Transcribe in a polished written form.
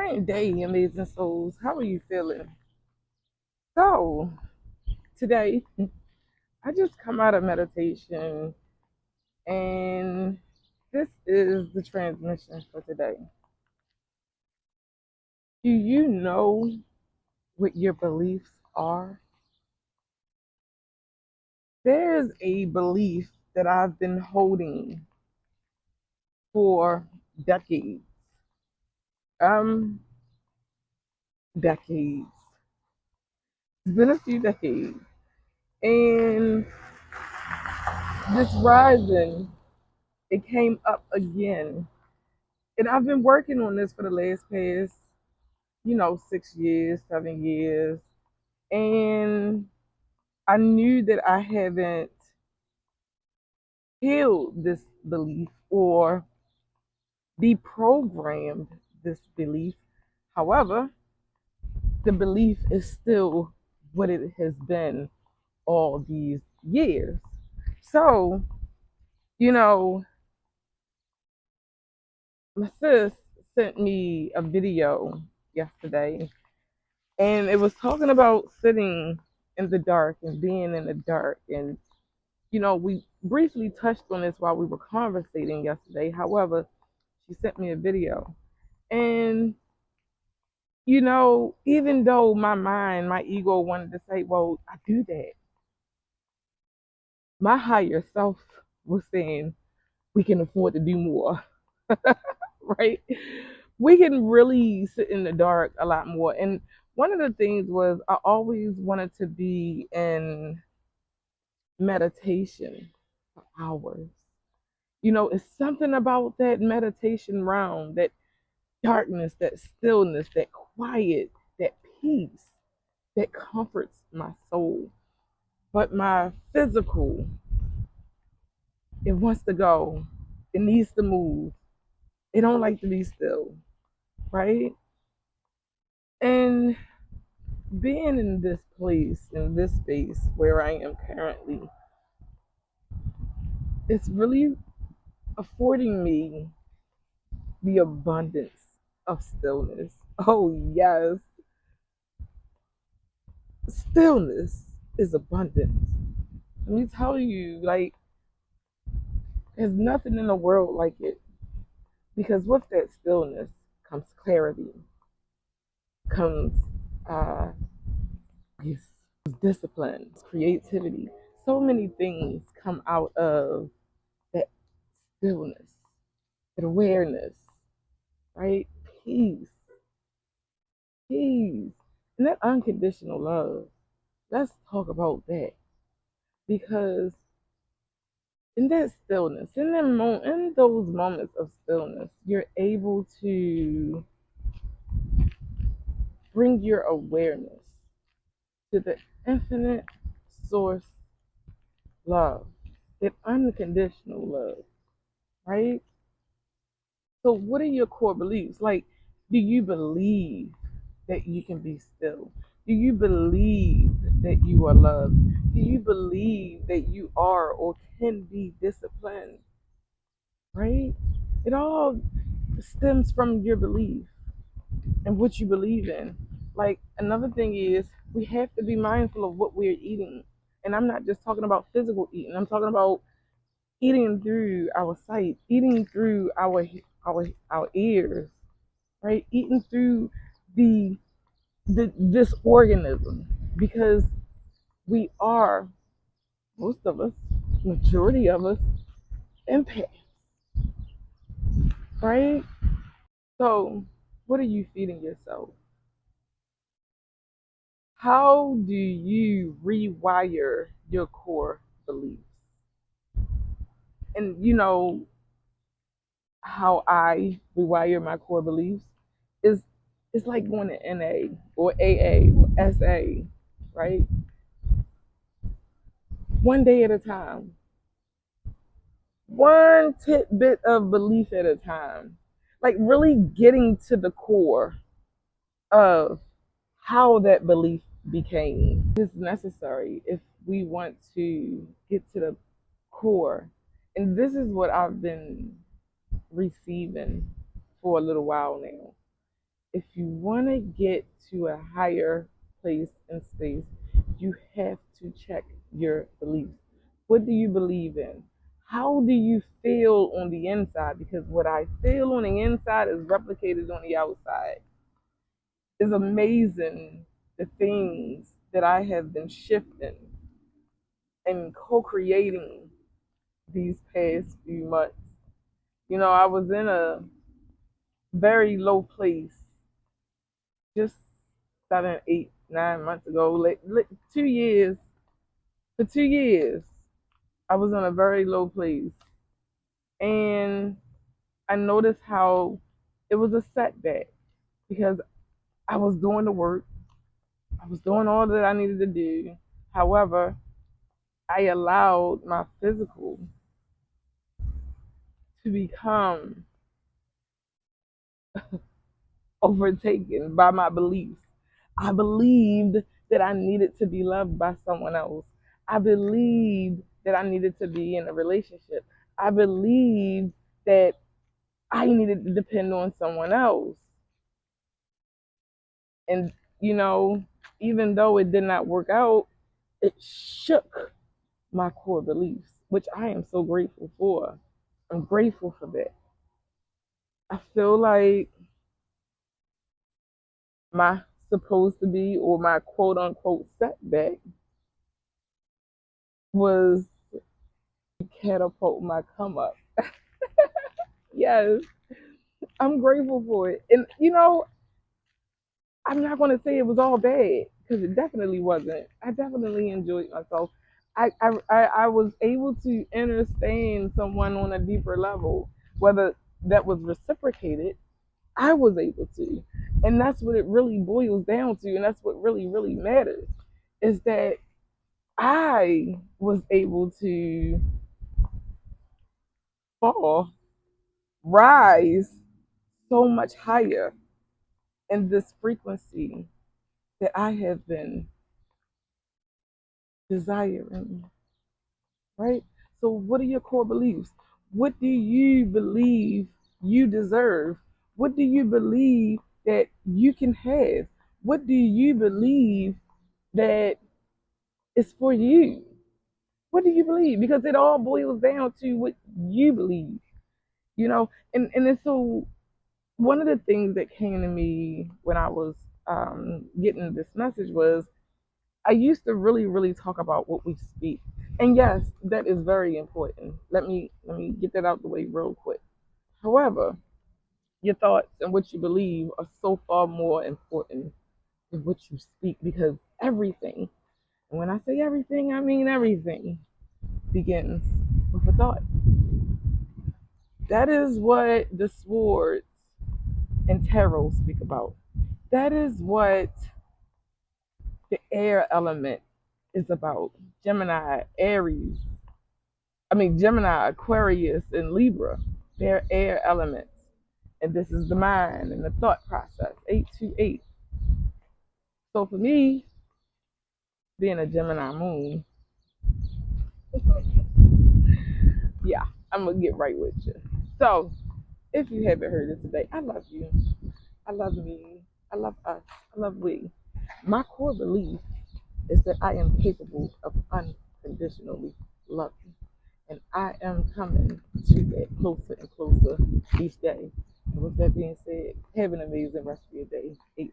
Great day, amazing souls. How are you feeling? So, today, I just come out of meditation, and this is the transmission for today. Do you know what your beliefs are? There's a belief that I've been holding for decades. Um, decades. It's been a few decades. And this rising, it came up again. And I've been working on this for the past 6 years, 7 years. And I knew that I haven't healed this belief or deprogrammed this belief. However, the belief is still what it has been all these years. So, you know, my sis sent me a video yesterday, and it was talking about sitting in the dark and being in the dark. And we briefly touched on this while we were conversating yesterday. However, she sent me a video, and even though my mind, my ego wanted to say, well, I do that, my higher self was saying we can afford to do more. Right? We can really sit in the dark a lot more. And one of the things was I always wanted to be in meditation for hours. It's something about that meditation round, that darkness, that stillness, that quiet, that peace that comforts my soul. But my physical, it wants to go. It needs to move. It don't like to be still, right? And being in this place, in this space where I am currently, it's really affording me the abundance of stillness. Oh, yes, stillness is abundance. Let me tell you, like, there's nothing in the world like it. Because with that stillness comes clarity, comes uh, yes, discipline, creativity. So many things come out of that stillness, that awareness, right? Peace, peace, and that unconditional love. Let's talk about that, because in that stillness, in those moments of stillness, you're able to bring your awareness to the infinite source love, that unconditional love, right? So, what are your core beliefs? Like, do you believe that you can be still? Do you believe that you are loved? Do you believe that you are or can be disciplined, right? It all stems from your belief and what you believe in. Like, another thing is, we have to be mindful of what we're eating. And I'm not just talking about physical eating, I'm talking about eating through our sight, eating through our ears, right? Eating through the this organism, because we are, most of us, majority of us, empaths, right? So, what are you feeding yourself? How do you rewire your core beliefs? And how I rewire my core beliefs is it's like going to NA or AA or SA, right? One day at a time, one tidbit of belief at a time, like really getting to the core of how that belief became. It's necessary if we want to get to the core. And this is what I've been receiving for a little while now, if you want to get to a higher place in space, you have to check your beliefs. What do you believe in? How do you feel on the inside? Because what I feel on the inside is replicated on the outside. It's amazing the things that I have been shifting and co creating these past few months. You know, I was in a very low place just 7, 8, 9 months ago. 2 years. For 2 years, I was in a very low place. And I noticed how it was a setback because I was doing the work, I was doing all that I needed to do. However, I allowed my physical to become overtaken by my beliefs. I believed that I needed to be loved by someone else. I believed that I needed to be in a relationship. I believed that I needed to depend on someone else. And, you know, even though it did not work out, it shook my core beliefs, which I am so grateful for. I'm grateful for that. I feel like my supposed to be or my quote unquote setback was catapult my come up. Yes, I'm grateful for it. And you know, I'm not going to say it was all bad because it definitely wasn't. I definitely enjoyed myself. I was able to understand someone on a deeper level, whether that was reciprocated. I was able to, and that's what it really boils down to, and that's what really really matters, is that I was able to fall, rise so much higher in this frequency that I have been desiring, right? So, what are your core beliefs? What do you believe you deserve? What do you believe that you can have? What do you believe that is for you? What do you believe? Because it all boils down to what you believe, you know? And it's so, one of the things that came to me when I was getting this message was I used to really, really talk about what we speak. And yes, that is very important. Let me get that out the way real quick. However, your thoughts and what you believe are so far more important than what you speak because everything, and when I say everything, I mean everything, begins with a thought. That is what the swords and tarot speak about. That is what the air element is about. Gemini, Aries, Gemini, Aquarius, and Libra, they're air elements. And this is the mind and the thought process, 828. So for me, being a Gemini moon, yeah, I'm going to get right with you. So if you haven't heard it today, I love you. I love me. I love us. I love we. My core belief is that I am capable of unconditionally loving. And I am coming to that closer and closer each day. And with that being said, have an amazing rest of your day. 8-5.